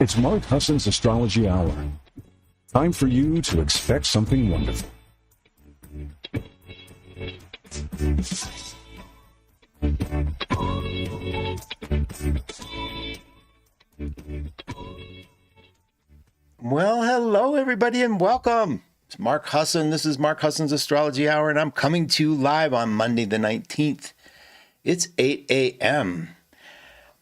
It's Mark Husson's Astrology Hour. Time for you to expect something wonderful. Well, hello, everybody, and welcome. It's Mark Husson. This is Mark Husson's Astrology Hour, and I'm coming to you live on Monday the 19th. It's 8 a.m.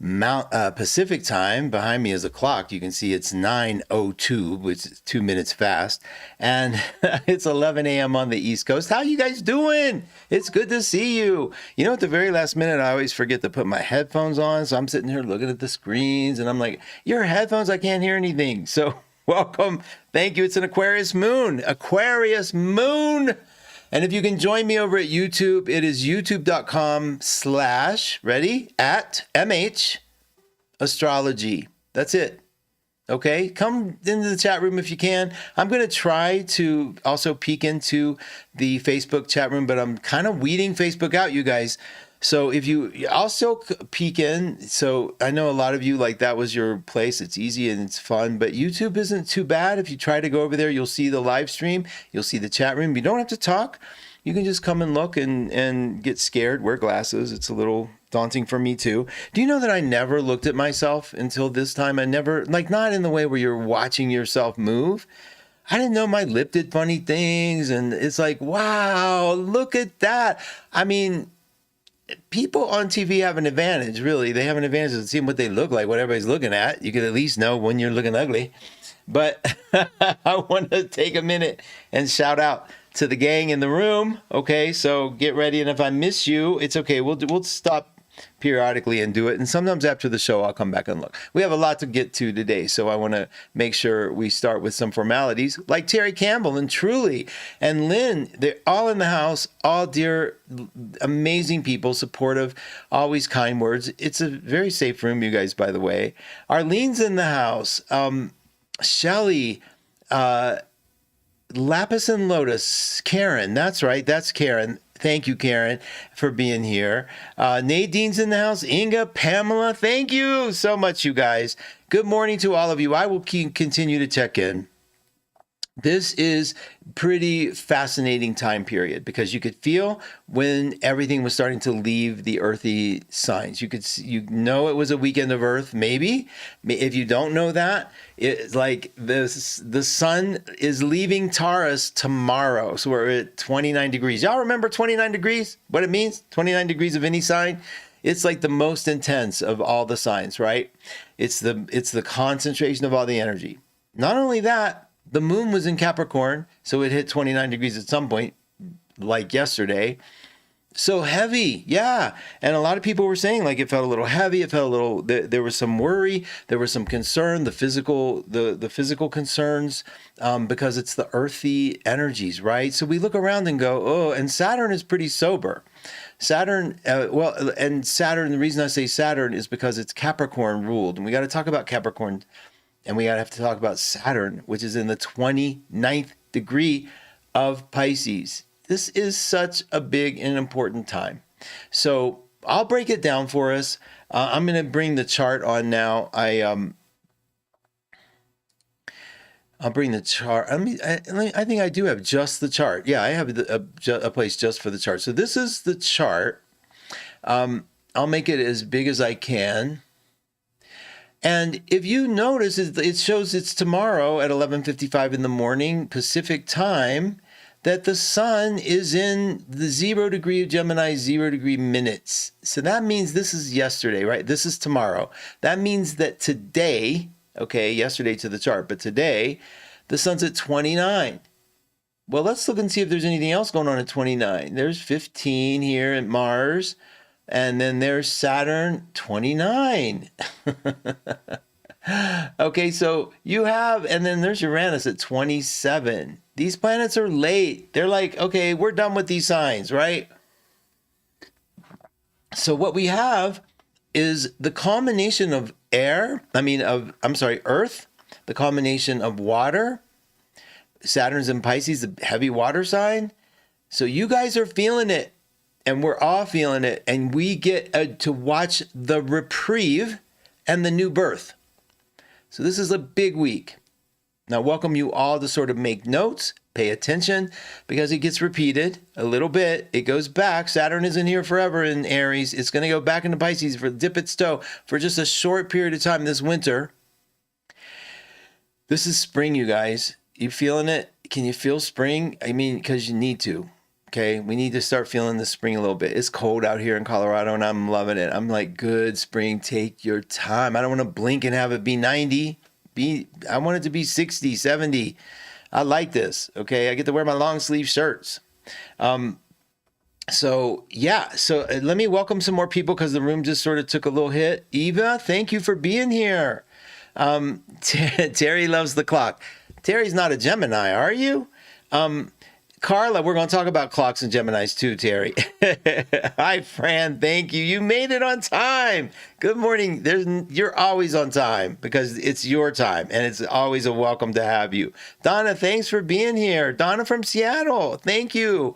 Pacific time. Behind me is a clock. You can see it's 9:02, which is 2 minutes fast. And it's 11 a.m. on the East Coast. How you guys doing? It's good to see you. You know, at the very last minute, I always forget to put my headphones on. So I'm sitting here looking at the screens, and I'm like, your headphones, I can't hear anything. So welcome. Thank you. It's an Aquarius moon. Aquarius moon. And if you can join me over at YouTube, it is youtube.com/ ready? @MH Astrology. That's it. Okay. Come into the chat room if you can. I'm going to try to also peek into the Facebook chat room, but I'm kind of weeding Facebook out, you guys. So if you also peek in, so I know a lot of you, like, that was your place. It's easy and it's fun, but YouTube isn't too bad. If you try to go over there, you'll see the live stream. You'll see the chat room. You don't have to talk. You can just come and look and get scared, wear glasses. It's a little daunting for me too. Do you know that I never looked at myself until this time? I never, like, not in the way where you're watching yourself move. I didn't know my lip did funny things. And it's like, wow, look at that. I mean, people on TV have an advantage, really. They have an advantage of seeing what they look like, what everybody's looking at. You can at least know when you're looking ugly. But I want to take a minute and shout out to the gang in the room. Okay, so get ready. And if I miss you, it's okay. We'll stop periodically and do it. And sometimes after the show, I'll come back and look. We have a lot to get to today, so I want to make sure we start with some formalities, like Terry Campbell and Truly and Lynn. They're all in the house, all dear, amazing people, supportive, always kind words. It's a very safe room, you guys, by the way. Arlene's in the house. Shelly, Lapis and Lotus, Karen. That's right. That's Karen. Thank you, Karen, for being here. Nadine's in the house. Inga, Pamela, thank you so much, you guys. Good morning to all of you. I will continue to check in. This is pretty fascinating time period because you could feel when everything was starting to leave the earthy signs. You could see, it was a weekend of Earth, maybe. If you don't know that, it's like the sun is leaving Taurus tomorrow. So we're at 29 degrees. Y'all remember 29 degrees? What it means? 29 degrees of any sign? It's like the most intense of all the signs, right? It's the concentration of all the energy. Not only that, the moon was in Capricorn, so it hit 29 degrees at some point, like yesterday. So heavy, yeah. And a lot of people were saying, like, it felt a little heavy. It felt a little. There was some worry. There was some concern. The physical concerns, because it's the earthy energies, right? So we look around and go, oh. And Saturn is pretty sober. Saturn, and Saturn. The reason I say Saturn is because it's Capricorn ruled, and we got to talk about Capricorn. And we have to talk about Saturn, which is in the 29th degree of Pisces. This is such a big and important time. So I'll break it down for us. I'm going to bring the chart on now. I'll bring the chart. I think I do have just the chart. Yeah, I have a place just for the chart. So this is the chart. I'll make it as big as I can. And if you notice, it shows it's tomorrow at 11:55 in the morning Pacific time that the sun is in the 0 degree of Gemini, 0 degree minutes. So that means this is yesterday, right? This is tomorrow. That means that today, okay, yesterday to the chart, but today the sun's at 29. Well, let's look and see if there's anything else going on at 29. There's 15 here at Mars. And then there's Saturn, 29. Okay, so you have, and then there's Uranus at 27. These planets are late. They're like, okay, we're done with these signs, right? So what we have is the combination of Earth, the combination of water. Saturn's in Pisces, the heavy water sign. So you guys are feeling it. and we're all feeling it, and we get to watch the reprieve and the new birth. So this is a big week. Now, welcome you all to sort of make notes, pay attention, because it gets repeated a little bit. It goes back. Saturn isn't here forever in Aries. It's going to go back into Pisces for dip its toe for just a short period of time this winter. This is spring, you guys. You feeling it? Can you feel spring? I mean, because you need to. Okay, we need to start feeling the spring a little bit. It's cold out here in Colorado, and I'm loving it. I'm like, good spring, take your time. I don't want to blink and have it be 90. I want it to be 60, 70. I like this. Okay, I get to wear my long sleeve shirts. So let me welcome some more people because the room just sort of took a little hit. Eva, thank you for being here. Terry loves the clock. Terry's not a Gemini, are you? Carla, we're going to talk about clocks and Geminis too, Terry. Hi, Fran. Thank you. You made it on time. Good morning. You're always on time because it's your time, and it's always a welcome to have you. Donna, thanks for being here. Donna from Seattle. Thank you.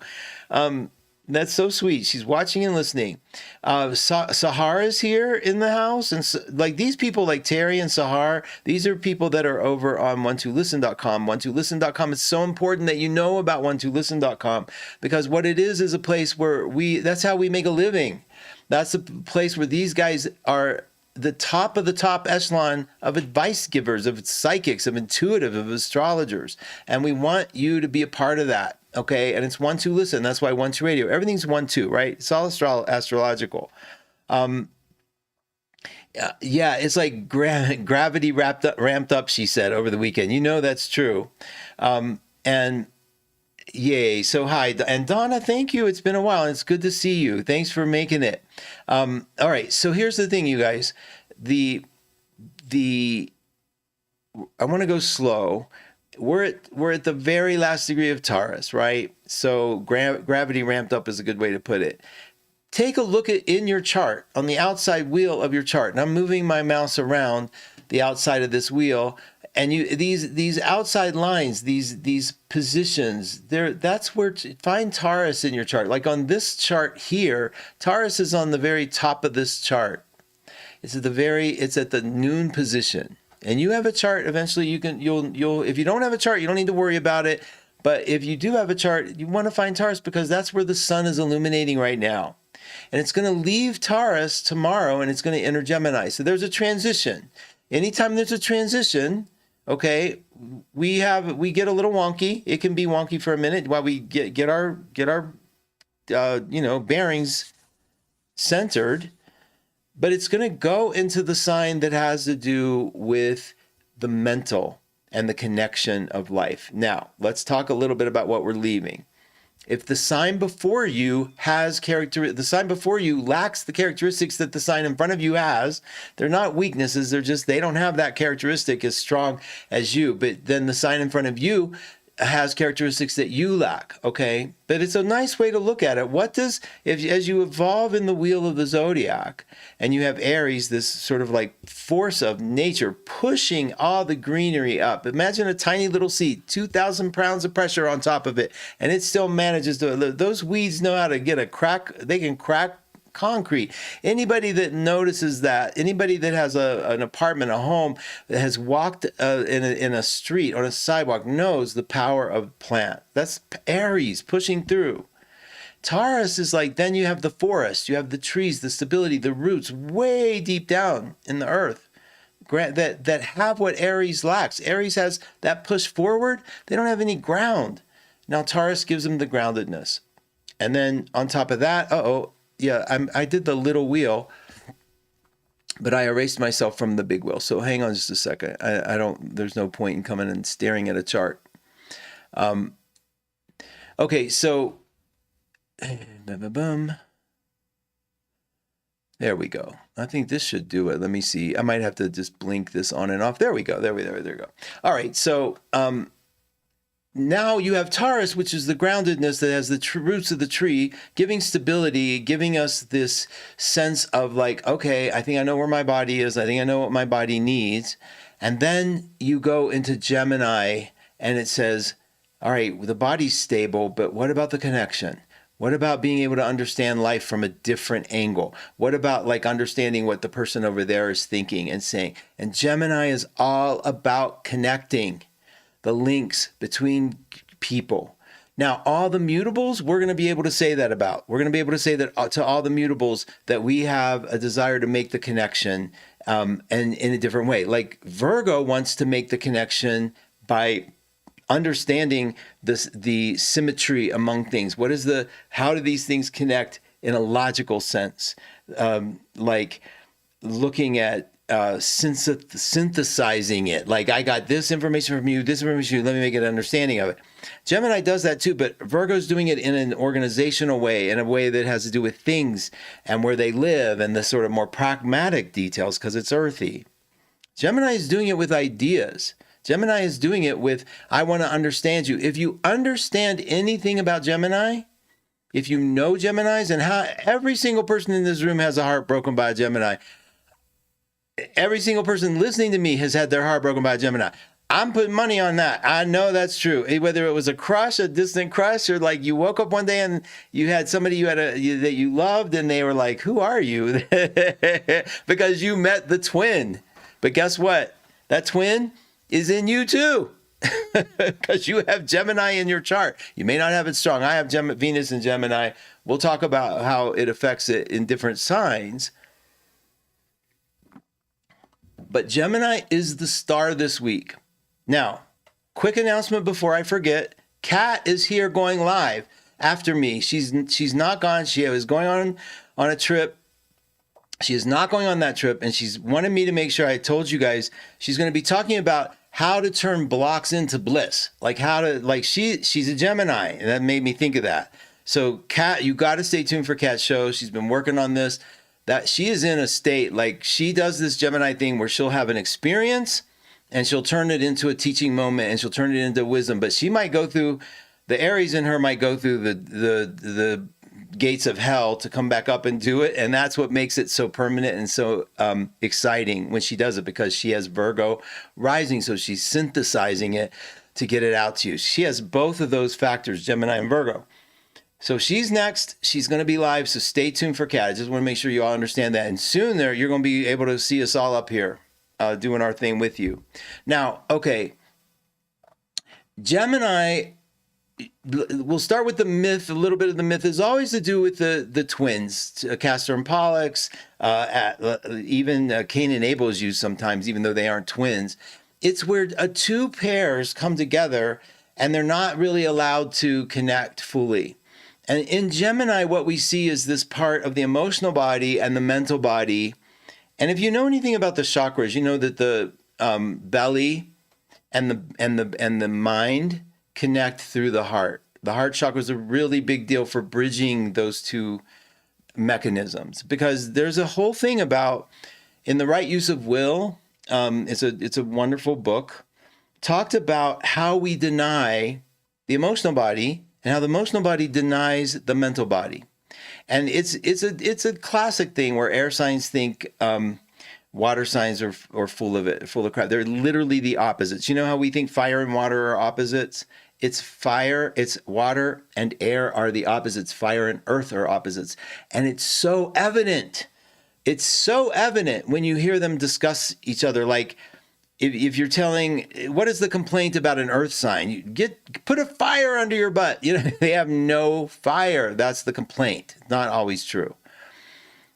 That's so sweet. She's watching and listening. Sahara's here in the house. And like these people like Terry and Sahar, these are people that are over on 12listen.com. 12listen.com is so important that you know about 12listen.com because what it is a place where that's how we make a living. That's the place where these guys are the top of the top echelon of advice givers, of psychics, of intuitive, of astrologers. And we want you to be a part of that. Okay, and it's 12 Listen. That's why 12 Radio. Everything's 12, right? It's all astrological. Yeah, it's like gravity ramped up. She said over the weekend. You know that's true. And yay! So hi, and Donna. Thank you. It's been a while. It's good to see you. Thanks for making it. All right. So here's the thing, you guys. I want to go slow. We're at the very last degree of Taurus, right? So gravity ramped up is a good way to put it. Take a look in your chart, on the outside wheel of your chart. And I'm moving my mouse around the outside of this wheel. And these outside lines, these positions, that's where find Taurus in your chart. Like on this chart here, Taurus is on the very top of this chart. It's at the noon position. And you have a chart. Eventually, you'll. If you don't have a chart, you don't need to worry about it. But if you do have a chart, you want to find Taurus because that's where the sun is illuminating right now, and it's going to leave Taurus tomorrow, and it's going to enter Gemini. So there's a transition. Anytime there's a transition, okay, we get a little wonky. It can be wonky for a minute while we get our bearings centered. But it's going to go into the sign that has to do with the mental and the connection of life. Now, let's talk a little bit about what we're leaving. If the sign before you lacks the characteristics that the sign in front of you has, they're not weaknesses. They don't have that characteristic as strong as you. But then the sign in front of you has characteristics that you lack, okay? But it's a nice way to look at it. As you evolve in the wheel of the zodiac, and you have Aries, this sort of like force of nature pushing all the greenery up. Imagine a tiny little seed, 2,000 pounds of pressure on top of it, and it still manages to, those weeds know how to get a crack, they can crack concrete. Anybody that notices that, anybody that has an apartment, a home, that has walked in a street, on a sidewalk, knows the power of plant. That's Aries pushing through. Taurus is like, then you have the forest, you have the trees, the stability, the roots way deep down in the earth that have what Aries lacks. Aries has that push forward. They don't have any ground. Now Taurus gives them the groundedness. And then on top of that, I did the little wheel, but I erased myself from the big wheel. So hang on just a second. There's no point in coming and staring at a chart. Okay, so there we go. I think this should do it. Let me see. I might have to just blink this on and off. There we go. There we go. All right. So, now you have Taurus, which is the groundedness that has the roots of the tree, giving stability, giving us this sense of like, okay, I think I know where my body is. I think I know what my body needs. And then you go into Gemini and it says, all right, the body's stable, but what about the connection? What about being able to understand life from a different angle? What about like understanding what the person over there is thinking and saying? And Gemini is all about connecting the links between people. Now, all the mutables, we're going to be able to say that about. We're going to be able to say that to all the mutables that we have a desire to make the connection and in a different way. Like Virgo wants to make the connection by understanding the symmetry among things. How do these things connect in a logical sense? Like looking at synthesizing it. Like I got this information from you, this information, let me make an understanding of it. Gemini does that too, but Virgo's doing it in an organizational way, in a way that has to do with things and where they live and the sort of more pragmatic details because it's earthy. Gemini is doing it with ideas. Gemini is doing it with, I want to understand you. If you understand anything about Gemini, if you know Geminis and how every single person in this room has a heart broken by a Gemini, every single person listening to me has had their heart broken by a Gemini. I'm putting money on that. I know that's true. Whether it was a crush, a distant crush, or like you woke up one day and you had somebody that you loved and they were like, who are you? Because you met the twin. But guess what? That twin is in you too, because you have Gemini in your chart. You may not have it strong. I have Venus in Gemini. We'll talk about how it affects it in different signs. But Gemini is the star this week. Now, quick announcement before I forget. Kat is here going live after me. She's not gone. She was going on a trip. She is not going on that trip, and she's wanted me to make sure I told you guys she's going to be talking about how to turn blocks into bliss. Like she's a Gemini, and that made me think of that. So Kat, you got to stay tuned for Kat's show. She's been working on this. That she is in a state like she does this Gemini thing where she'll have an experience and she'll turn it into a teaching moment and she'll turn it into wisdom. But she might go through, the Aries in her might go through the gates of hell to come back up and do it. And that's what makes it so permanent and so exciting when she does it, because she has Virgo rising. So she's synthesizing it to get it out to you. She has both of those factors, Gemini and Virgo. So she's next. She's going to be live. So stay tuned for Kat. I just want to make sure you all understand that. And soon you're going to be able to see us all up here doing our thing with you. Now, okay. Gemini, we'll start with the myth. A little bit of the myth is always to do with the twins, Castor and Pollux, even Cain and Abel is used sometimes, even though they aren't twins. It's where two pairs come together and they're not really allowed to connect fully. And in Gemini, what we see is this part of the emotional body and the mental body. And if you know anything about the chakras, you know that the belly and the mind connect through the heart. The heart chakra is a really big deal for bridging those two mechanisms, because there's a whole thing about, in The Right Use of Will, it's a wonderful book, talked about how we deny the emotional body and how the emotional body denies the mental body. And it's a classic thing where air signs think water signs are full of crap. They're literally the opposites. You know how we think fire and water are opposites? It's fire, it's water, and air are the opposites. Fire and earth are opposites. And it's so evident. It's so evident when you hear them discuss each other. Like, if you're telling, what is the complaint about an earth sign? You put a fire under your butt. You know, they have no fire. That's the complaint. Not always true.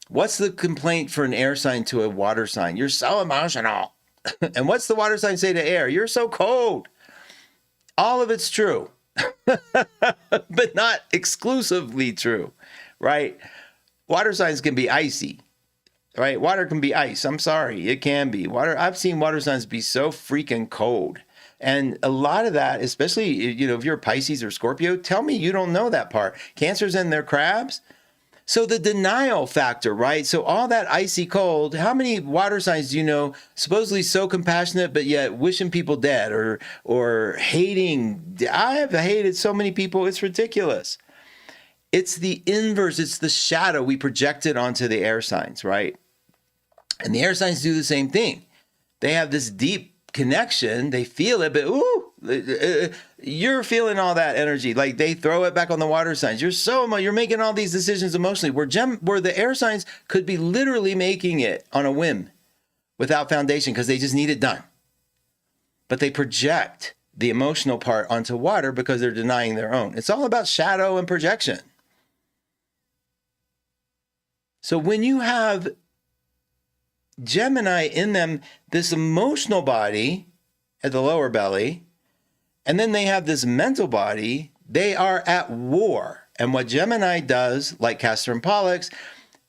What's the complaint for an air sign to a water sign? You're so emotional. And what's the water sign say to air? You're so cold. All of it's true, but not exclusively true, right? Water signs can be icy. Right? Water can be ice. I'm sorry. It can be. Water. I've seen water signs be so freaking cold. And a lot of that, especially, you know, if you're Pisces or Scorpio, tell me you don't know that part. Cancers and their crabs. So the denial factor, right? So all that icy cold, how many water signs do you know supposedly so compassionate, but yet wishing people dead or hating? I have hated so many people. It's ridiculous. It's the inverse. It's the shadow we projected onto the air signs, right? And the air signs do the same thing. They have this deep connection. They feel it, but ooh, You're feeling all that energy. Like they throw it back on the water signs. You're making all these decisions emotionally where the air signs could be literally making it on a whim without foundation because they just need it done. But they project the emotional part onto water because they're denying their own. It's all about shadow and projection. So when you have Gemini in them, this emotional body at the lower belly, and then they have this mental body, they are at war. And what Gemini does, like Castor and Pollux,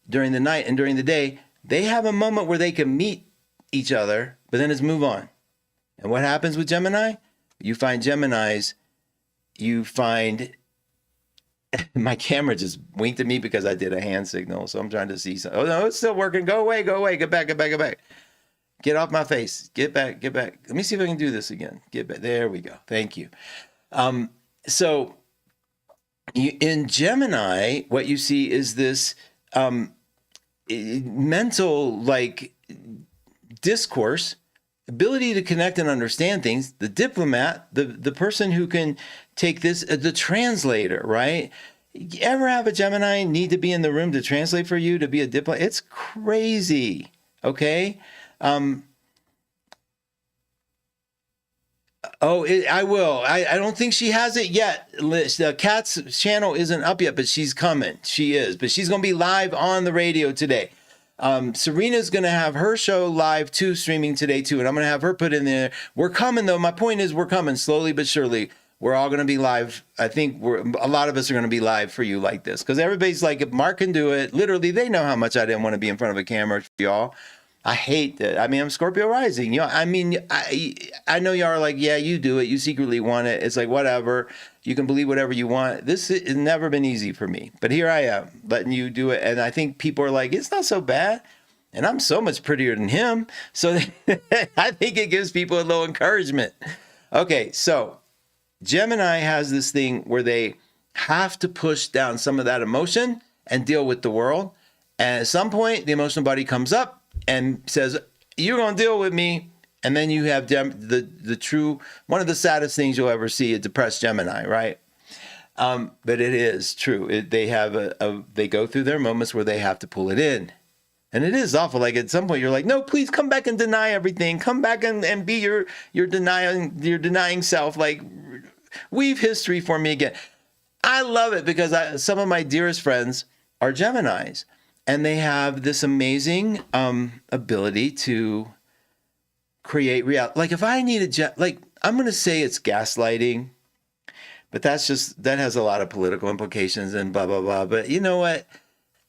during the night and during the day, they have a moment where they can meet each other, but then it's move on. And what happens with Gemini? You find Geminis, my camera just winked at me because I did a hand signal, so I'm trying to see something. Oh, no, it's still working. Go away. Get back. Get off my face. Get back. Let me see if I can do this again. Get back. There we go. Thank you. So in Gemini, what you see is this mental, like, discourse, ability to connect and understand things, the diplomat, the person who can take this, the translator, right? You ever have a Gemini need to be in the room to translate for you, to be a diplomat? It's crazy, okay? I will. I don't think she has it yet. The Kat's channel isn't up yet, but she's coming. She is, but she's going to be live on the radio today. Serena's going to have her show live too, streaming today too, and I'm going to have her put in there. We're coming though. My point is we're coming slowly but surely. We're all going to be live. I think a lot of us are going to be live for you like this because everybody's like, if Mark can do it, literally they know how much I didn't want to be in front of a camera for y'all. I hate that. I mean, I'm Scorpio rising. You know, I mean, I know y'all are like, yeah, you do it. You secretly want it. It's like, whatever. You can believe whatever you want. This has never been easy for me. But here I am letting you do it. And I think people are like, it's not so bad. And I'm so much prettier than him. So I think it gives people a little encouragement. Okay, so Gemini has this thing where they have to push down some of that emotion and deal with the world. And at some point, the emotional body comes up and says, you're going to deal with me. And then you have the true, one of the saddest things you'll ever see, a depressed Gemini, right? But it is true. They have they go through their moments where they have to pull it in. And it is awful. Like at some point you're like, no, please come back and deny everything. Come back and be your denying self. Like weave history for me again. I love it because some of my dearest friends are Geminis. And they have this amazing ability to create reality. Like if I need I'm going to say it's gaslighting, but that has a lot of political implications and blah, blah, blah. But you know what?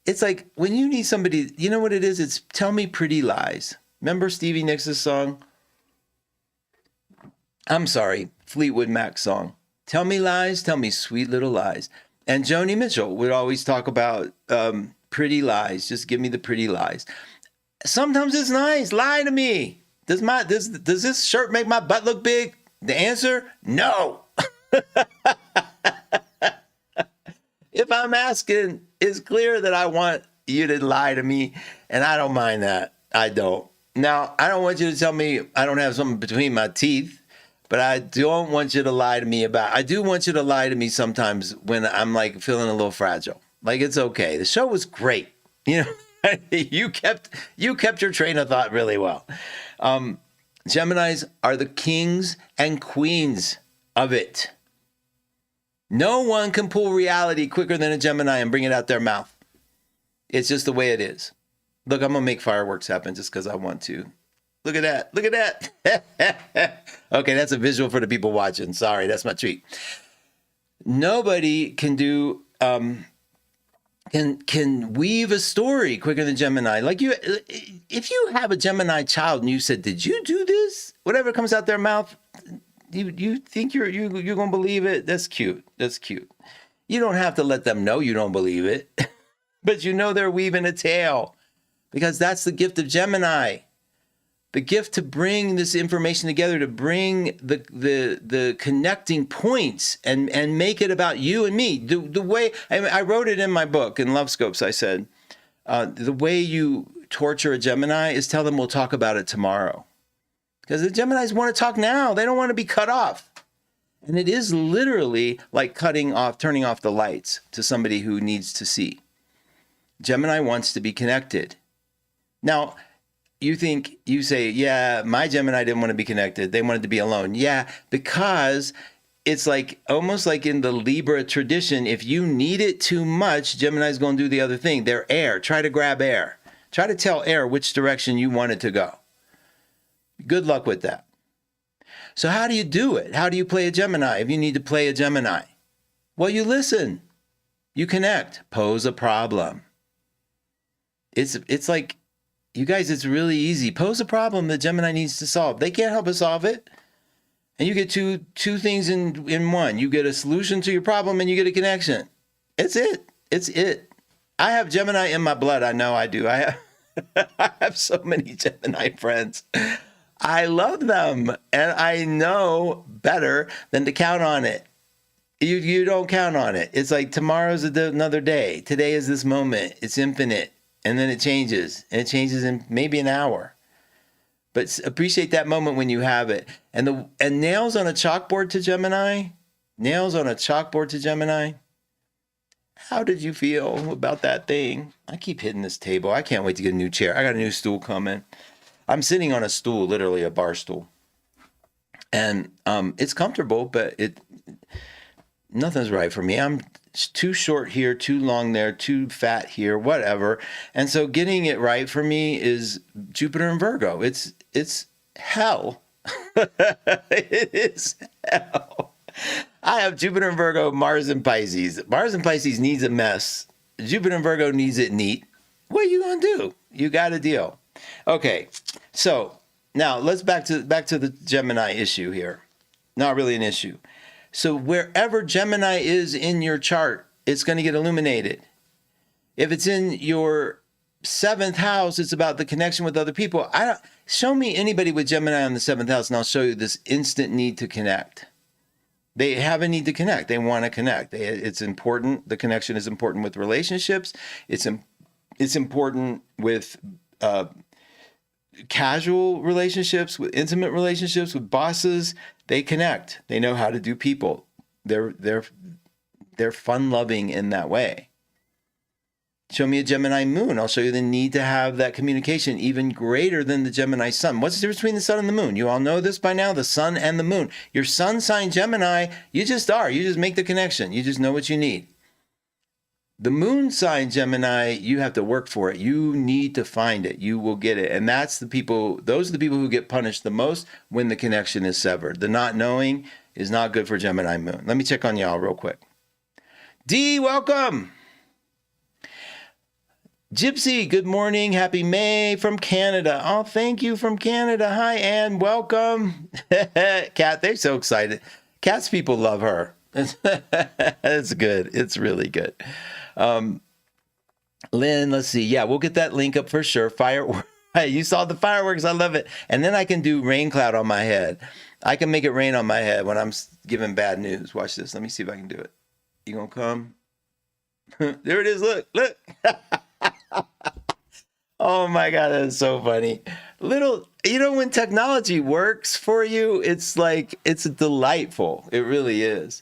It's like when you need somebody, you know what it is? It's tell me pretty lies. Remember Stevie Nicks' song? I'm sorry, Fleetwood Mac song. Tell me lies, tell me sweet little lies. And Joni Mitchell would always talk about pretty lies. Just give me the pretty lies. Sometimes it's nice. Lie to me. Does this shirt make my butt look big? The answer, no. If I'm asking, it's clear that I want you to lie to me, and I don't mind that. I don't. Now, I don't want you to tell me I don't have something between my teeth, but I don't want you to lie to me I do want you to lie to me sometimes when I'm like feeling a little fragile. Like it's okay. The show was great. You know, you kept your train of thought really well. Geminis are the kings and queens of it. No one can pull reality quicker than a Gemini and bring it out their mouth. It's just the way it is. Look, I'm going to make fireworks happen just because I want to. Look at that. Look at that. Okay, that's a visual for the people watching. Sorry, that's my treat. Nobody can do... can weave a story quicker than Gemini. Like if you have a Gemini child and you said, "Did you do this?" Whatever comes out their mouth, you think you're gonna believe it. That's cute. That's cute. You don't have to let them know you don't believe it, but you know they're weaving a tale because that's the gift of Gemini. The gift to bring this information together, to bring the connecting points and make it about you and me. The way I wrote it in my book in Love Scopes, I said, the way you torture a Gemini is tell them we'll talk about it tomorrow. Because the Geminis want to talk now. They don't want to be cut off. And it is literally like turning off the lights to somebody who needs to see. Gemini wants to be connected. Now, you say, yeah, my Gemini didn't want to be connected. They wanted to be alone. Yeah, because it's like almost like in the Libra tradition, if you need it too much, Gemini's going to do the other thing. They're air. Try to grab air. Try to tell air which direction you want it to go. Good luck with that. So how do you do it? How do you play a Gemini if you need to play a Gemini? Well, you listen. You connect. Pose a problem. It's like, you guys, it's really easy. Pose a problem that Gemini needs to solve. They can't help us solve it. And you get two things in one. You get a solution to your problem and you get a connection. It's it. I have Gemini in my blood. I know I do. I have so many Gemini friends. I love them, and I know better than to count on it. You don't count on it. It's like tomorrow's another day. Today is this moment. It's infinite, and then it changes, and it changes in maybe an hour. But appreciate that moment when you have it. And nails on a chalkboard to Gemini. Nails on a chalkboard to Gemini. How did you feel about that thing? I keep hitting this table. I can't wait to get a new chair. I got a new stool coming. I'm sitting on a stool, literally a bar stool. And it's comfortable, but nothing's right for me. I'm too short here, too long there, too fat here, whatever. And so getting it right for me is Jupiter and Virgo. It's hell. It is hell. I have Jupiter and Virgo, Mars and Pisces. Mars and Pisces needs a mess. Jupiter and Virgo needs it neat. What are you going to do? You got a deal. Okay, so now let's back to the Gemini issue here. Not really an issue. So wherever Gemini is in your chart, it's going to get illuminated. If it's in your 7th house, it's about the connection with other people. Show me anybody with Gemini on the 7th house, and I'll show you this instant need to connect. They have a need to connect. They want to connect. It's important. The connection is important with relationships. It's important with casual relationships, with intimate relationships, with bosses. They connect. They know how to do people. They're fun-loving in that way. Show me a Gemini moon. I'll show you the need to have that communication even greater than the Gemini sun. What's the difference between the sun and the moon? You all know this by now, the sun and the moon. Your sun sign Gemini, you just are. You just make the connection. You just know what you need. The moon sign Gemini, you have to work for it. You need to find it. You will get it. And those are the people who get punished the most when the connection is severed. The not knowing is not good for Gemini moon. Let me check on y'all real quick. D, welcome. Gypsy, good morning. Happy May from Canada. Oh, thank you from Canada. Hi, Anne. Welcome. Kat, they're so excited. Kat's people love her. It's good. It's really good. Lynn, let's see. Yeah, we'll get that link up for sure. Fireworks. Hey, you saw the fireworks. I love it. And then I can do rain cloud on my head. I can make it rain on my head when I'm giving bad news. Watch this. Let me see if I can do it. You gonna come? There it is. Look. Oh my God, that is so funny. When technology works for you, it's like, it's delightful. It really is.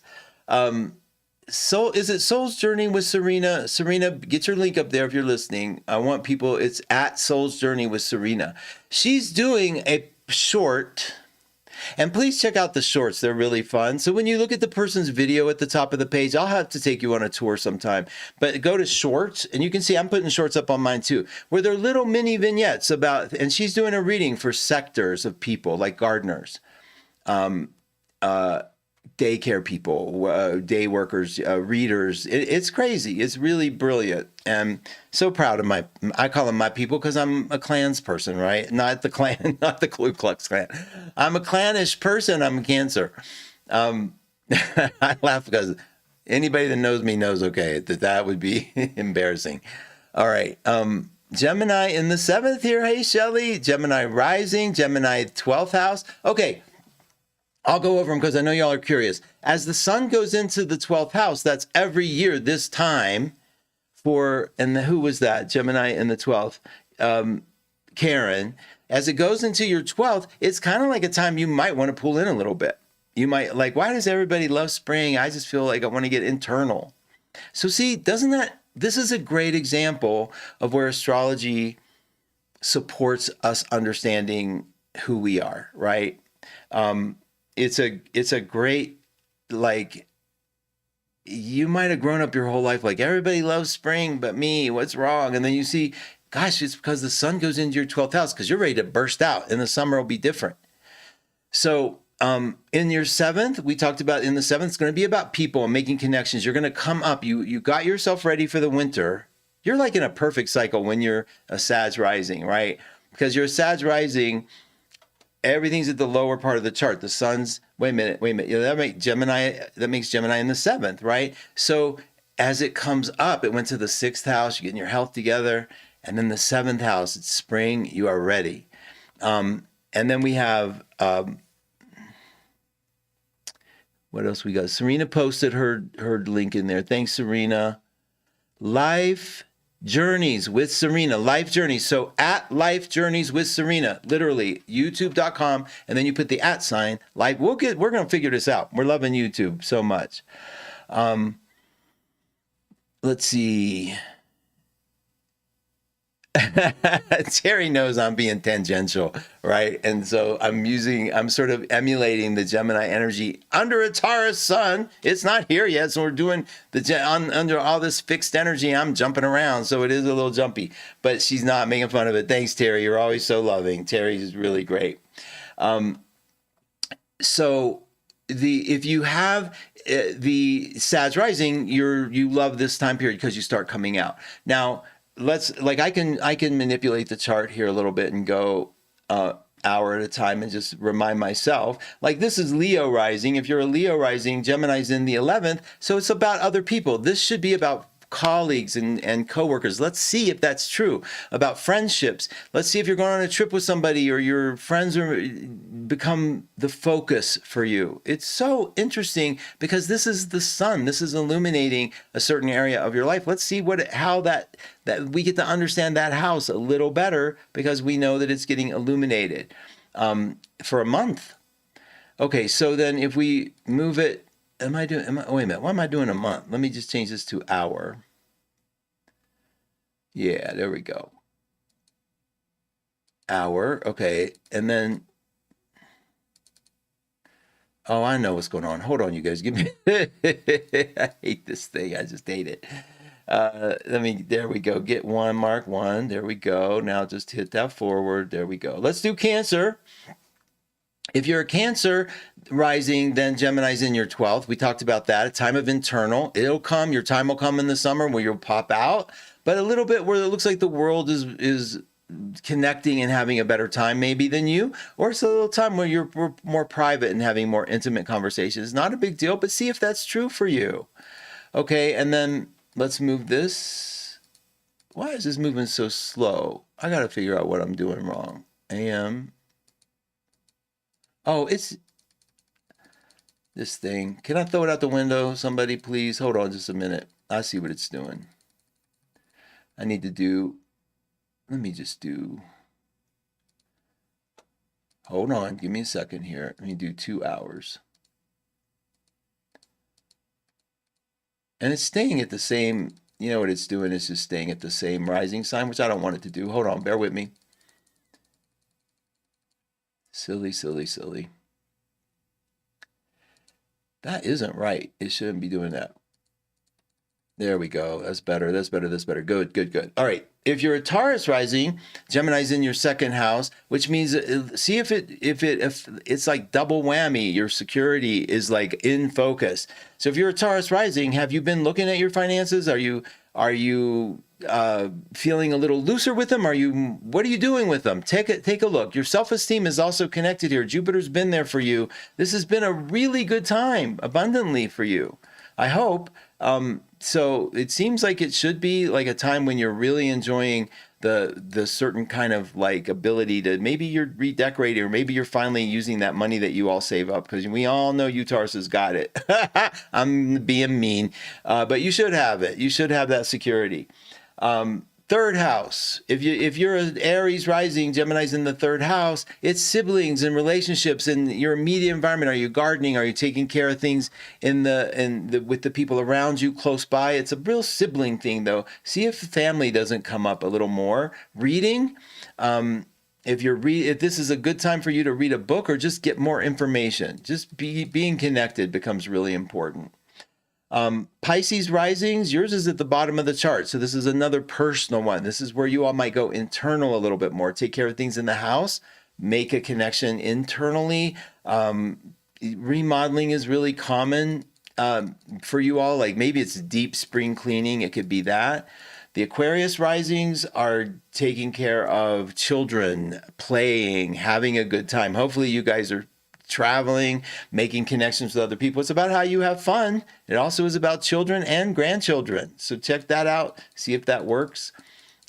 So is it Soul's Journey with Serena? Serena, get your link up there if you're listening. I want people, it's at Soul's Journey with Serena. She's doing a short, and please check out the shorts. They're really fun. So when you look at the person's video at the top of the page, I'll have to take you on a tour sometime. But go to shorts, and you can see I'm putting shorts up on mine too, where they're little mini vignettes about, and she's doing a reading for sectors of people like gardeners, daycare people, day workers, readers. It's crazy. It's really brilliant. And so proud of I call them my people because I'm a clans person, right? Not the clan, not the Ku Klux Klan. I'm a clannish person. I'm a Cancer. I laugh because anybody that knows me knows, okay, that would be embarrassing. All right. Gemini in the 7th here. Hey, Shelley. Gemini rising, Gemini 12th house. Okay. I'll go over them because I know y'all are curious. As the sun goes into the 12th house, that's every year this time who was that? Gemini in the 12th. Karen. As it goes into your 12th, it's kind of like a time you might want to pull in a little bit. You might like, why does everybody love spring? I just feel like I want to get internal. So see, this is a great example of where astrology supports us understanding who we are, right? It's a great, like, you might have grown up your whole life like everybody loves spring but me, what's wrong? And then you see, gosh, it's because the sun goes into your 12th house because you're ready to burst out and the summer will be different. So in your seventh, we talked about in the seventh, it's going to be about people and making connections. You're going to come up. You got yourself ready for the winter. You're like in a perfect cycle when you're a Sag rising, right? Because you're a Sag rising, everything's at the lower part of the chart. The sun's, wait a minute. You know, that makes Gemini in the seventh, right? So as it comes up, it went to the sixth house, you're getting your health together. And then the seventh house, it's spring, you are ready. And then we have, what else we got? Serena posted her link in there. Thanks, Serena. Life Journeys with Serena. Life Journeys. So at Life Journeys with Serena, literally youtube.com, and then you put the @ sign. Like we're gonna figure this out. We're loving YouTube so much. Let's see. Terry knows I'm being tangential, right? And so I'm sort of emulating the Gemini energy under a Taurus sun. It's not here yet, so we're doing under all this fixed energy. I'm jumping around, so it is a little jumpy, but she's not making fun of it. Thanks, Terry. You're always so loving. Terry is really great. So if you have the Sag rising, you love this time period because you start coming out. Now, I can manipulate the chart here a little bit and go hour at a time and just remind myself, like this is Leo rising. If you're a Leo rising, Gemini's in the 11th. So it's about other people. This should be about colleagues and coworkers. Let's see if that's true. About friendships. Let's see if you're going on a trip with somebody or your friends become the focus for you. It's so interesting because this is the sun. This is illuminating a certain area of your life. Let's see how that we get to understand that house a little better because we know that it's getting illuminated for a month. Okay, so then if we move it, wait a minute, why am I doing a month? Let me just change this to hour. Yeah, there we go. Hour, okay, and then, oh, I know what's going on. Hold on, you guys, give me, I hate this thing, I just hate it. There we go, get one, mark one, there we go. Now just hit that forward, there we go. Let's do Cancer. If you're a Cancer rising, then Gemini's in your 12th. We talked about that. A time of internal. It'll come. Your time will come in the summer where you'll pop out. But a little bit where it looks like the world is connecting and having a better time maybe than you. Or it's a little time where you're more private and having more intimate conversations. Not a big deal, but see if that's true for you. Okay, and then let's move this. Why is this moving so slow? I got to figure out what I'm doing wrong. AM. Oh, it's this thing. Can I throw it out the window? Somebody, please. Hold on just a minute. I see what it's doing. I need to do, let me just do, hold on. Give me a second here. Let me do 2 hours. And it's staying at the same, you know what it's doing? It's just staying at the same rising sign, which I don't want it to do. Hold on. Bear with me. Silly, silly, silly. That isn't right. It shouldn't be doing that. There we go. That's better. That's better. That's better. Good, good, good. All right. If you're a Taurus rising, Gemini's in your second house, which means see if it's like double whammy. Your security is like in focus. So if you're a Taurus rising, have you been looking at your finances? Are you feeling a little looser with them? What are you doing with them? Take a look. Your self-esteem is also connected here. Jupiter's been there for you. This has been a really good time, abundantly for you, I hope. So it seems like it should be like a time when you're really enjoying the certain kind of like ability to, maybe you're redecorating, or maybe you're finally using that money that you all save up, because we all know you Taurus has got it. I'm being mean, but you should have it. You should have that security. Third house. If you're an Aries rising, Gemini's in the third house, it's siblings and relationships in your immediate environment. Are you gardening? Are you taking care of things with the people around you close by? It's a real sibling thing, though. See if family doesn't come up a little more. Reading. If this is a good time for you to read a book or just get more information, just being connected becomes really important. Pisces risings, yours is at the bottom of the chart. So this is another personal one. This is where you all might go internal a little bit more, take care of things in the house, make a connection internally. Remodeling is really common for you all. Like maybe it's deep spring cleaning. It could be that. The Aquarius risings are taking care of children, playing, having a good time. Hopefully you guys are traveling, making connections with other people. It's about how you have fun. It also is about children and grandchildren. So check that out. See if that works.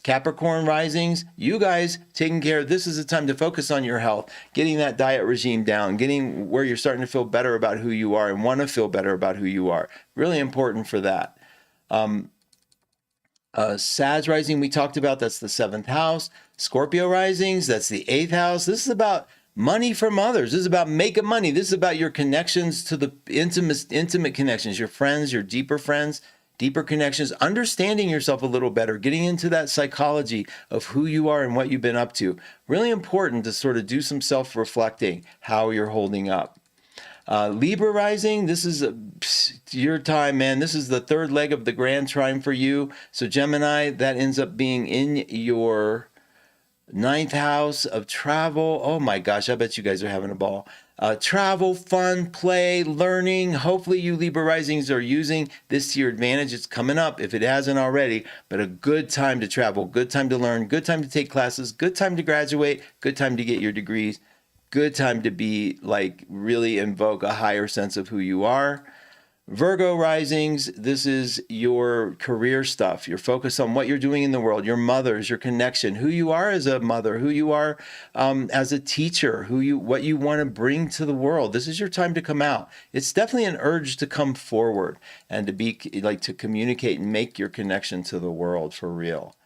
Capricorn risings, you guys taking care of, this is a time to focus on your health, getting that diet regime down, getting where you're starting to feel better about who you are and want to feel better about who you are. Really important for that. Sag rising, we talked about, that's the 7th house. Scorpio risings, that's the 8th house. This is about money from others. This is about making money. This is about your connections to the intimate connections, your friends, your deeper friends, deeper connections, understanding yourself a little better, getting into that psychology of who you are and what you've been up to. Really important to sort of do some self-reflecting, how you're holding up. Libra rising, this is your time, man. This is the third leg of the grand trine for you. So Gemini, that ends up being in your 9th house of travel. Oh my gosh, I bet you guys are having a ball. Travel, fun, play, learning. Hopefully you Libra risings are using this to your advantage. It's coming up if it hasn't already, but a good time to travel, good time to learn, good time to take classes, good time to graduate, good time to get your degrees. Good time to be like really invoke a higher sense of who you are. Virgo risings, this is your career stuff. You're focused on what you're doing in the world, your mothers, your connection, who you are as a mother, who you are as a teacher, what you want to bring to the world. This is your time to come out. It's definitely an urge to come forward and to be like to communicate and make your connection to the world for real.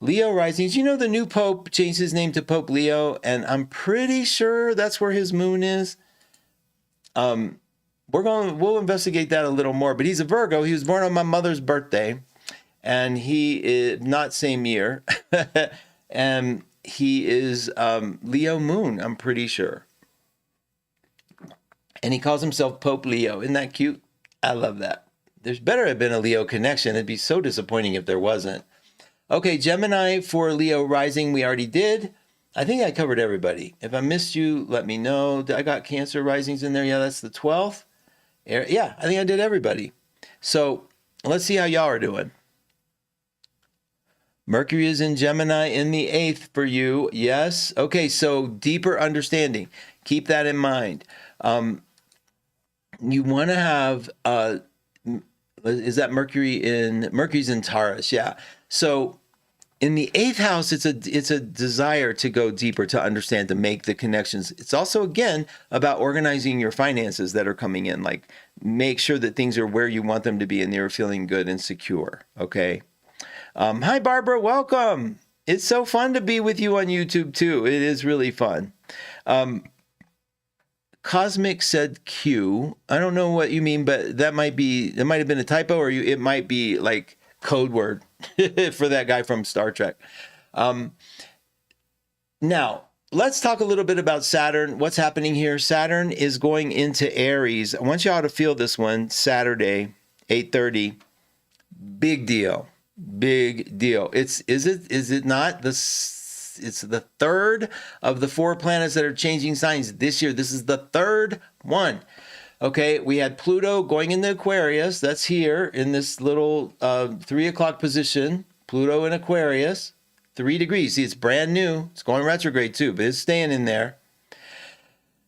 Leo risings, you know the new Pope changed his name to Pope Leo, and I'm pretty sure that's where his moon is. We'll investigate that a little more, but he's a Virgo. He was born on my mother's birthday, and he is not same year, and he is Leo moon, I'm pretty sure. And he calls himself Pope Leo. Isn't that cute? I love that. There's better have been a Leo connection. It'd be so disappointing if there wasn't. Okay, Gemini for Leo rising, we already did. I think I covered everybody. If I missed you, let me know. I got Cancer risings in there. Yeah, that's the 12th. Yeah, I think I did everybody. So let's see how y'all are doing. Mercury is in Gemini in the 8th for you. Yes. Okay, so deeper understanding. Keep that in mind. You want to have, is that Mercury's in Taurus? Yeah. So in the 8th house, it's a desire to go deeper, to understand, to make the connections. It's also, again, about organizing your finances that are coming in. Like, make sure that things are where you want them to be and they're feeling good and secure, okay? Hi, Barbara. Welcome. It's so fun to be with you on YouTube, too. It is really fun. Cosmic said Q. I don't know what you mean, but that might have been a typo, or it might be like code word for that guy from Star Trek. Now, let's talk a little bit about Saturn. What's happening here? Saturn is going into Aries. I want y'all to feel this one. Saturday, 8:30. Big deal. Big deal. Is it not? It's the third of the 4 planets that are changing signs this year. This is the third one. Okay, we had Pluto going into Aquarius. That's here in this little 3 o'clock position. Pluto in Aquarius, 3 degrees. See, it's brand new. It's going retrograde too, but it's staying in there.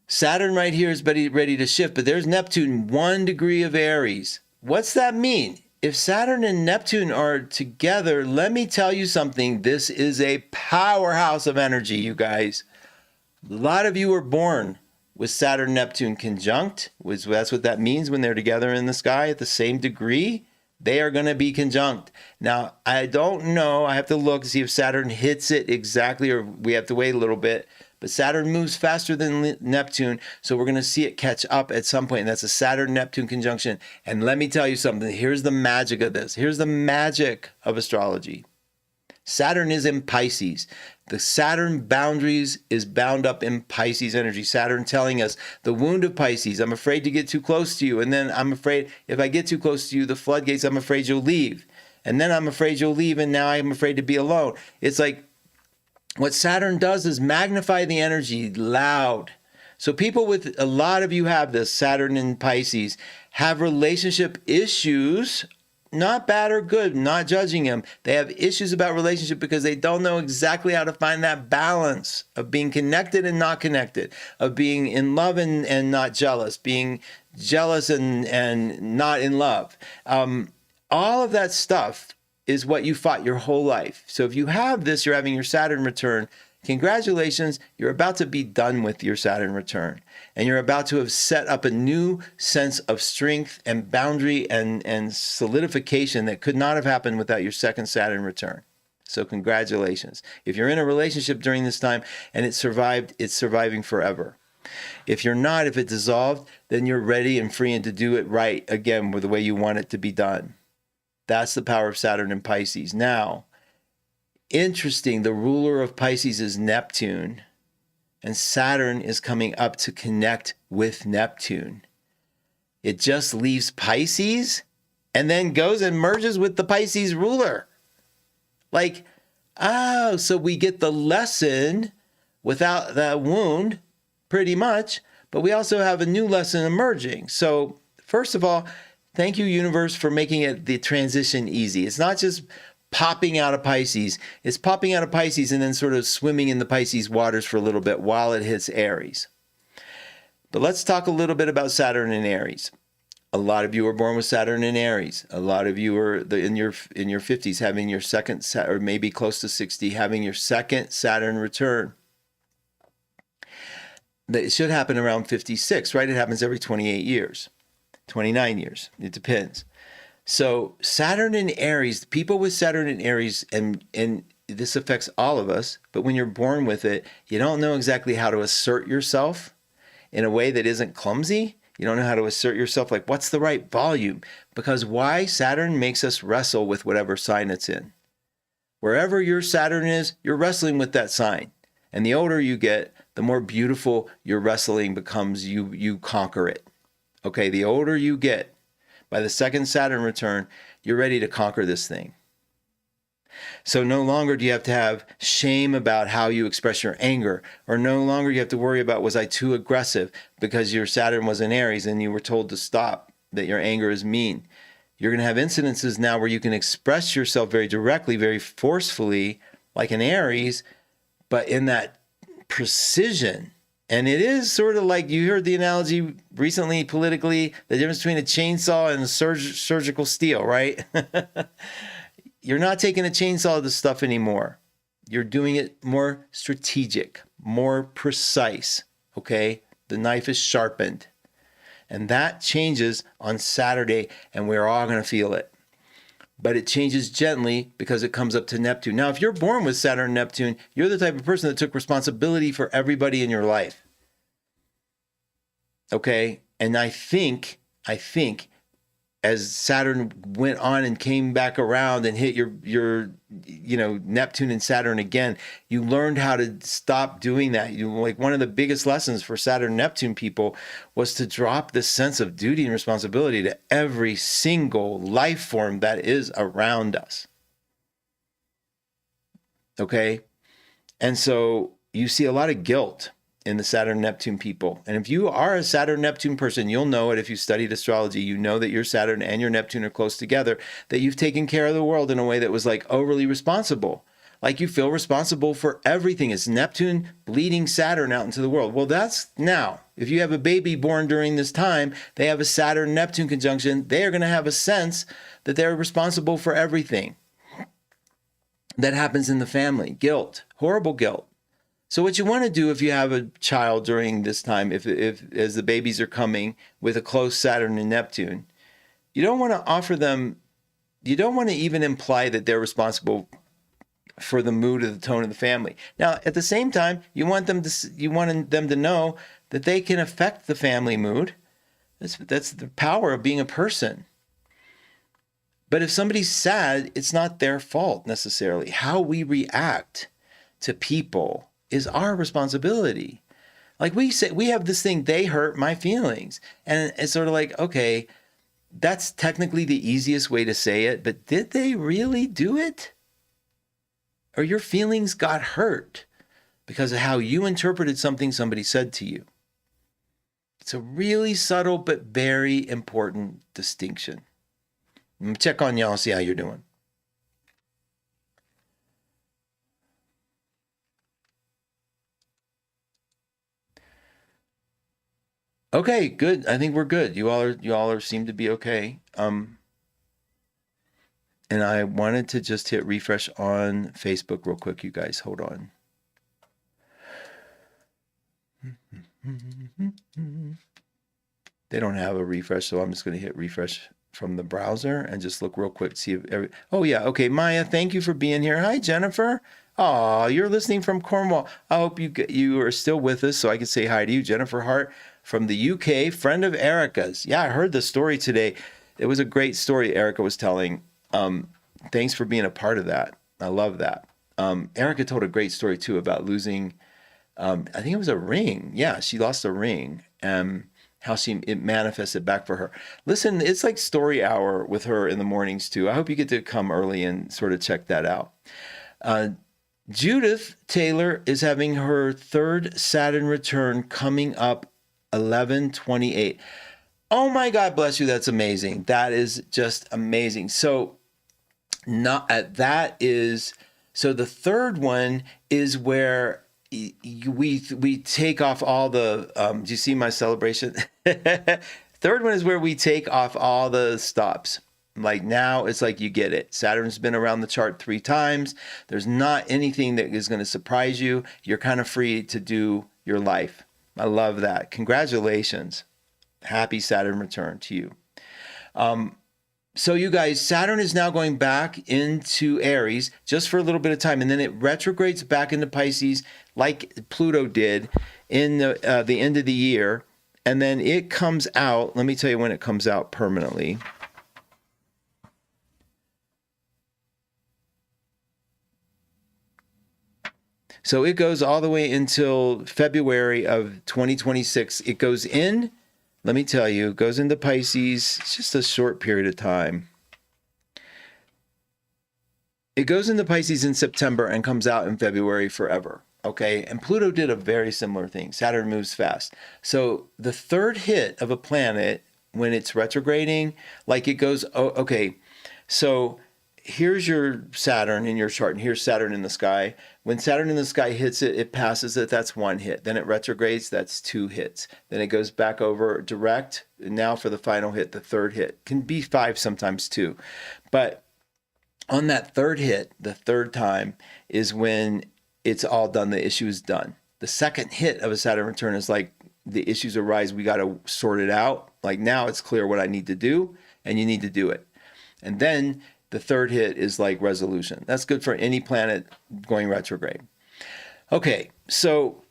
Saturn right here is ready to shift, but there's Neptune, 1 degree of Aries. What's that mean? If Saturn and Neptune are together, let me tell you something. This is a powerhouse of energy, you guys. A lot of you were born with Saturn-Neptune conjunct. That's what that means when they're together in the sky at the same degree. They are going to be conjunct. Now, I don't know. I have to look to see if Saturn hits it exactly, or we have to wait a little bit. But Saturn moves faster than Neptune, so we're going to see it catch up at some point, and that's a Saturn-Neptune conjunction. And let me tell you something. Here's the magic of this. Here's the magic of astrology. Saturn is in Pisces. The Saturn boundaries is bound up in Pisces energy. Saturn telling us the wound of Pisces. I'm afraid to get too close to you. And then I'm afraid if I get too close to you, the floodgates, I'm afraid you'll leave. And then I'm afraid you'll leave. And now I'm afraid to be alone. It's like what Saturn does is magnify the energy loud. So people with, a lot of you have this, Saturn in Pisces, have relationship issues. Not bad or good, not judging them. They have issues about relationship because they don't know exactly how to find that balance of being connected and not connected, of being in love and not jealous, being jealous and not in love. All of that stuff is what you fought your whole life. So if you have this, you're having your Saturn return. Congratulations, you're about to be done with your Saturn return. And you're about to have set up a new sense of strength and boundary and solidification that could not have happened without your second Saturn return. So congratulations. If you're in a relationship during this time and it survived, it's surviving forever. If you're not, if it dissolved, then you're ready and free and to do it right again with the way you want it to be done. That's the power of Saturn in Pisces. Now, interesting, the ruler of Pisces is Neptune, and Saturn is coming up to connect with Neptune. It just leaves Pisces and then goes and merges with the Pisces ruler. Like, oh, so we get the lesson without that wound, pretty much, but we also have a new lesson emerging. So, first of all, thank you, universe, for making it the transition easy. It's not just popping out of Pisces. It's popping out of Pisces and then sort of swimming in the Pisces waters for a little bit while it hits Aries. But let's talk a little bit about Saturn in Aries. A lot of you are born with Saturn in Aries. A lot of you are in your 50s having your second, or maybe close to 60, having your second Saturn return. It should happen around 56, right? It happens every 28 years, 29 years. It depends. So Saturn in Aries, people with Saturn in Aries, and this affects all of us, but when you're born with it, you don't know exactly how to assert yourself in a way that isn't clumsy. You don't know how to assert yourself, like what's the right volume? Because why? Saturn makes us wrestle with whatever sign it's in. Wherever your Saturn is, you're wrestling with that sign. And the older you get, the more beautiful your wrestling becomes. You conquer it. Okay, the older you get, by the second Saturn return, you're ready to conquer this thing. So no longer do you have to have shame about how you express your anger, or no longer you have to worry about, was I too aggressive because your Saturn was in Aries and you were told to stop, that your anger is mean. You're going to have incidences now where you can express yourself very directly, very forcefully, like in Aries, but in that precision. And it is sort of like, you heard the analogy recently politically, the difference between a chainsaw and surgical steel, right? You're not taking a chainsaw to the stuff anymore. You're doing it more strategic, more precise, okay? The knife is sharpened. And that changes on Saturday, and we're all going to feel it. But it changes gently because it comes up to Neptune. Now, if you're born with Saturn and Neptune, you're the type of person that took responsibility for everybody in your life. Okay? And I think as Saturn went on and came back around and hit your Neptune and Saturn again, you learned how to stop doing that. Like one of the biggest lessons for Saturn Neptune people was to drop this sense of duty and responsibility to every single life form that is around us. Okay? And so you see a lot of guilt in the Saturn Neptune people. And if you are a Saturn Neptune person, you'll know it. If you studied astrology, you know that your Saturn and your Neptune are close together, that you've taken care of the world in a way that was like overly responsible. Like you feel responsible for everything. It's Neptune bleeding Saturn out into the world. Well, that's now. If you have a baby born during this time, they have a Saturn Neptune conjunction, they are going to have a sense that they're responsible for everything that happens in the family. Guilt, horrible guilt. So what you want to do if you have a child during this time, if as the babies are coming with a close Saturn and Neptune, you don't want to offer them you don't want to even imply that they're responsible for the mood or the tone of the family. Now, at the same time, you want them to know that they can affect the family mood. That's the power of being a person. But if somebody's sad, it's not their fault necessarily. How we react to people is our responsibility. Like we say, we have this thing, they hurt my feelings. And it's sort of like, okay, that's technically the easiest way to say it, but did they really do it? Or your feelings got hurt because of how you interpreted something somebody said to you. It's a really subtle but very important distinction. I'm gonna check on y'all, see how you're doing. Okay, good. I think we're good. You all are seem to be okay. And I wanted to just hit refresh on Facebook real quick, you guys. Hold on. They don't have a refresh, so I'm just going to hit refresh from the browser and just look real quick to see if oh yeah, okay. Maya, thank you for being here. Hi, Jennifer. Oh, you're listening from Cornwall. I hope you are still with us so I can say hi to you. Jennifer Hart from the UK, friend of Erica's. Yeah, I heard the story today. It was a great story Erica was telling. Thanks for being a part of that. I love that. Erica told a great story too about losing, I think it was a ring. Yeah, she lost a ring. How it manifested back for her. Listen, it's like story hour with her in the mornings too. I hope you get to come early and sort of check that out. Judith Taylor is having her third Saturn return coming up 11/28. Oh my God, bless you. That's amazing. That is just amazing. So the third one is where we take off all the do you see my celebration? Third one is where we take off all the stops. Like now it's like you get it. Saturn's been around the chart 3 times. There's not anything that is going to surprise you. You're kind of free to do your life. I love that. Congratulations. Happy Saturn return to you. So you guys, Saturn is now going back into Aries just for a little bit of time, and then it retrogrades back into Pisces like Pluto did in the end of the year, and then it comes out. Let me tell you when it comes out permanently. So it goes all the way until February of 2026. It goes in. Let me tell you, it goes into Pisces. It's just a short period of time. It goes into Pisces in September and comes out in February forever. Okay. And Pluto did a very similar thing. Saturn moves fast. So the third hit of a planet when it's retrograding, like it goes, oh, okay. So here's your Saturn in your chart, and here's Saturn in the sky. When Saturn in the sky hits it, it passes it, that's 1 hit. Then it retrogrades, that's 2 hits. Then it goes back over direct, and now for the final hit, the third hit. Can be 5 sometimes too. But on that third hit, the third time, is when it's all done, the issue is done. The second hit of a Saturn return is like the issues arise, we got to sort it out. Like now it's clear what I need to do, and you need to do it. And then the third hit is like resolution. That's good for any planet going retrograde. Okay, so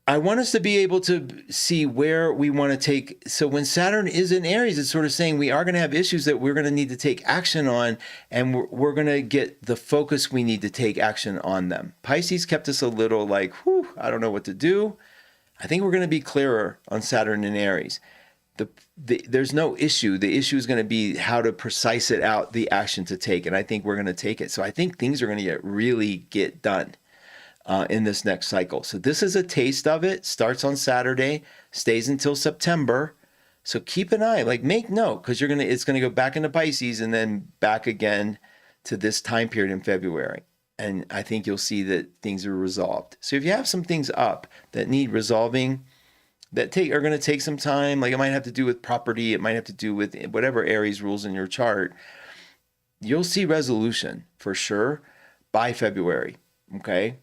I want us to be able to see where we want to take. So when Saturn is in Aries, it's sort of saying we are going to have issues that we're going to need to take action on, and we're going to get the focus we need to take action on them. Pisces kept us a little like, whew, I don't know what to do. I think we're going to be clearer on Saturn in Aries. There's no issue. The issue is going to be how to precise it out, the action to take. And I think we're going to take it. So I think things are going to really get done in this next cycle. So this is a taste of it. Starts on Saturday, stays until September. So keep an eye, like make note, because it's going to go back into Pisces and then back again to this time period in February. And I think you'll see that things are resolved. So if you have some things up that need resolving, that are going to take some time, like it might have to do with property, it might have to do with whatever Aries rules in your chart, you'll see resolution for sure by February, okay?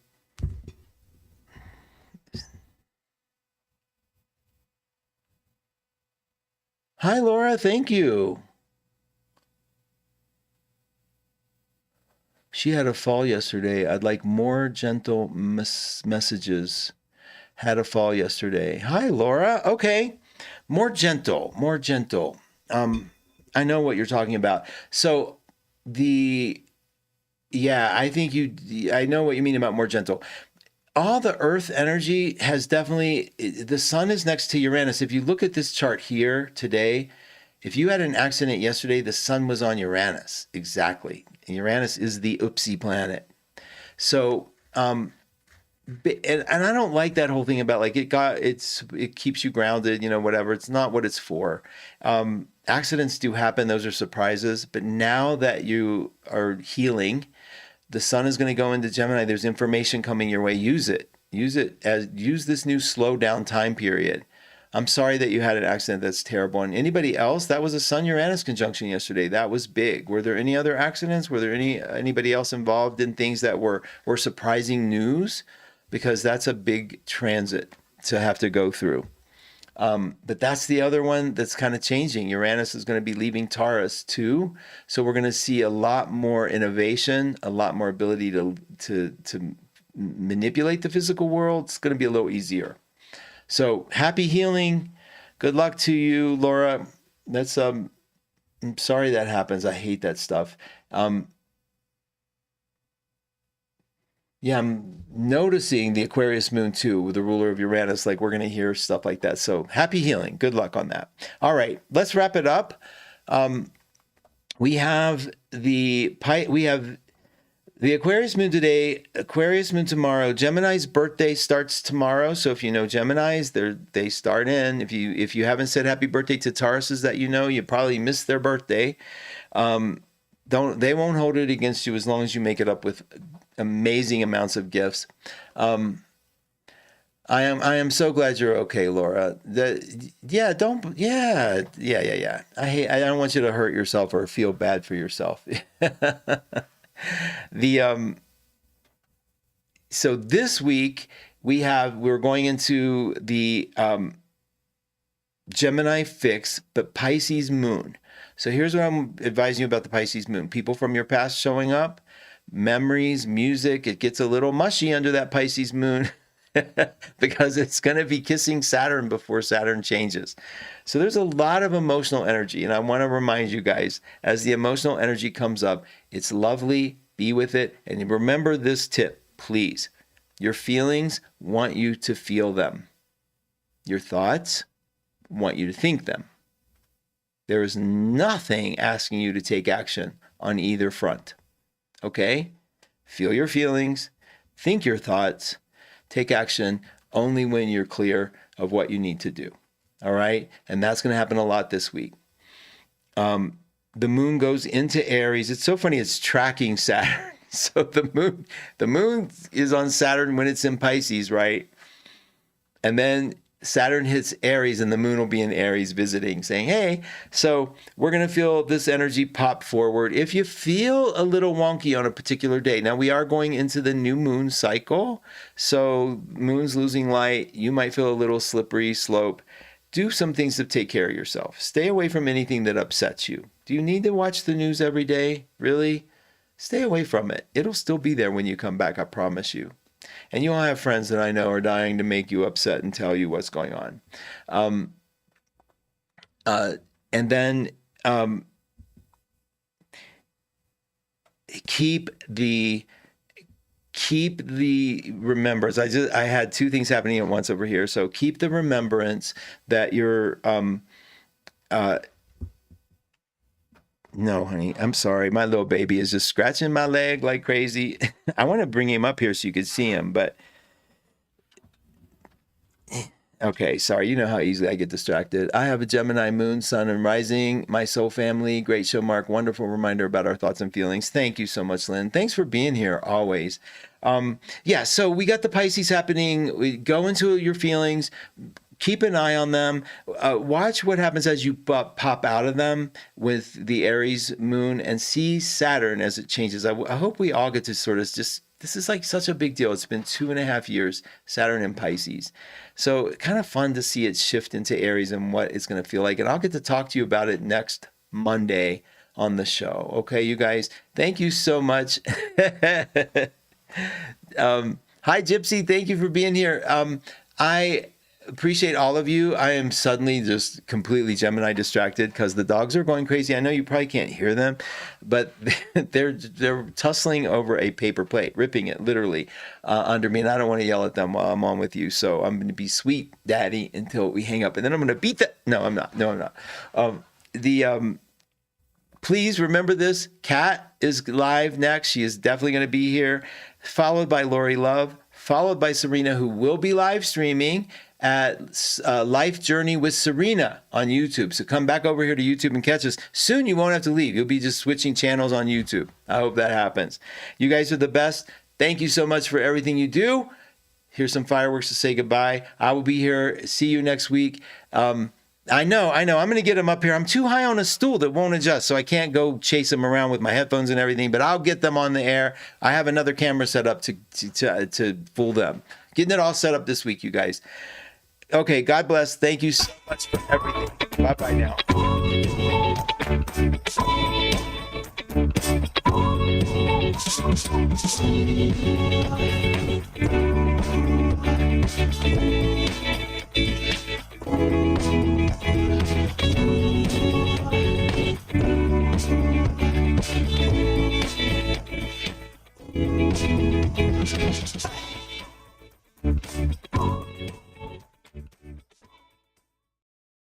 Hi, Laura, thank you. She had a fall yesterday. I'd like more gentle messages. Had a fall yesterday. Hi, Laura. Okay. More gentle, more gentle. I know what you're talking about. So the, yeah, I know what you mean about more gentle. All the earth energy has definitely, the sun is next to Uranus. If you look at this chart here today, if you had an accident yesterday, the sun was on Uranus. Exactly. And Uranus is the oopsie planet. So, and I don't like that whole thing about like it keeps you grounded, whatever. It's not what it's for. Accidents do happen. Those are surprises. But now that you are healing, the sun is going to go into Gemini. There's information coming your way. Use it. Use this new slow down time period. I'm sorry that you had an accident. That's terrible. And anybody else? That was a Sun Uranus conjunction yesterday. That was big. Were there any other accidents? Were there anybody else involved in things that were surprising news? Because that's a big transit to have to go through. But that's the other one that's kind of changing. Uranus is going to be leaving Taurus too. So we're going to see a lot more innovation, a lot more ability to manipulate the physical world. It's going to be a little easier. So happy healing. Good luck to you, Laura. That's I'm sorry that happens. I hate that stuff. Yeah, I'm noticing the Aquarius moon too with the ruler of Uranus. Like we're going to hear stuff like that. So happy healing. Good luck on that. All right, let's wrap it up. We have the Aquarius moon today, Aquarius moon tomorrow. Gemini's birthday starts tomorrow. So if you know Geminis, they start in. If you haven't said happy birthday to Tauruses that you probably missed their birthday. They won't hold it against you as long as you make it up with amazing amounts of gifts. I am so glad you're okay, Laura. I don't want you to hurt yourself or feel bad for yourself. So this week we're going into the Gemini fix, but Pisces moon. So here's what I'm advising you about the Pisces moon. People from your past showing up, memories, music. It gets a little mushy under that Pisces moon because it's going to be kissing Saturn before Saturn changes. So there's a lot of emotional energy. And I want to remind you guys, as the emotional energy comes up, it's lovely. Be with it. And remember this tip, please. Your feelings want you to feel them. Your thoughts want you to think them. There is nothing asking you to take action on either front. Okay? Feel your feelings, think your thoughts, take action only when you're clear of what you need to do. All right? And that's going to happen a lot this week. The moon goes into Aries. It's so funny. It's tracking Saturn. So the moon is on Saturn when it's in Pisces, right? And then Saturn hits Aries and the moon will be in Aries visiting, saying, hey, so we're going to feel this energy pop forward. If you feel a little wonky on a particular day, now we are going into the new moon cycle. So moon's losing light. You might feel a little slippery slope. Do some things to take care of yourself. Stay away from anything that upsets you. Do you need to watch the news every day? Really? Stay away from it. It'll still be there when you come back, I promise you. And you'll have friends that I know are dying to make you upset and tell you what's going on. And then keep the remembrance. I had two things happening at once over here. So keep the remembrance that you're no, honey, I'm sorry. My little baby is just scratching my leg like crazy. I want to bring him up here so you could see him, but okay, sorry. You know how easily I get distracted. I have a Gemini moon, sun, and rising. My soul family. Great show, Mark. Wonderful reminder about our thoughts and feelings. Thank you so much, Lynn. Thanks for being here always. So we got the Pisces happening. We go into your feelings. Keep an eye on them. Watch what happens as you pop out of them with the Aries moon and see Saturn as it changes. I hope we all get to sort of this is like such a big deal. It's been 2.5 years, Saturn in Pisces. So kind of fun to see it shift into Aries and what it's going to feel like. And I'll get to talk to you about it next Monday on the show. Okay, you guys, thank you so much. Hi, Gypsy. Thank you for being here. I appreciate all of you. I am suddenly just completely Gemini distracted because the dogs are going crazy. I know you probably can't hear them, but they're tussling over a paper plate, ripping it literally under me, and I don't want to yell at them while I'm on with you. So I'm going to be sweet daddy until we hang up, and then I'm going to beat the. No, I'm not. No, I'm not. Please remember this. Kat is live next. She is definitely going to be here, followed by Lori Love, followed by Serena, who will be live streaming at Life Journey with Serena on YouTube. So come back over here to YouTube and catch us. Soon you won't have to leave. You'll be just switching channels on YouTube. I hope that happens. You guys are the best. Thank you so much for everything you do. Here's some fireworks to say goodbye. I will be here. See you next week. I know. I'm going to get them up here. I'm too high on a stool that won't adjust, so I can't go chase them around with my headphones and everything, but I'll get them on the air. I have another camera set up to fool them. Getting it all set up this week, you guys. Okay, God bless. Thank you so much for everything. Bye-bye now.